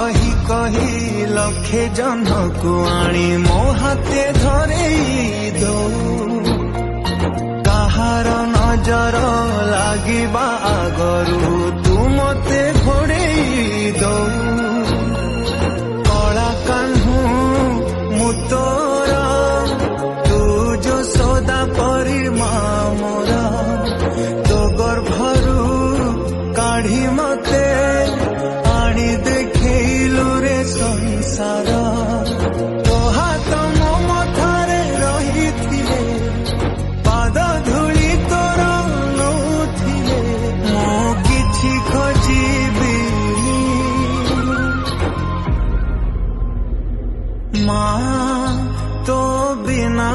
कही कही लक्षे जन को आनी मो हाथे धरेई दो कहार नजर लागिबा आगरू तू मते घोड़ेई दो कला कान्हू मु तोर तू जो सौदा परी मोरा तो गर्भरू काढ़ी मते आनी देखैलु रे संसार तो हाथ मो मथारे रहिथिले पाद धूली तोर नौथिले मो किछि खोजिबी माँ तो बिना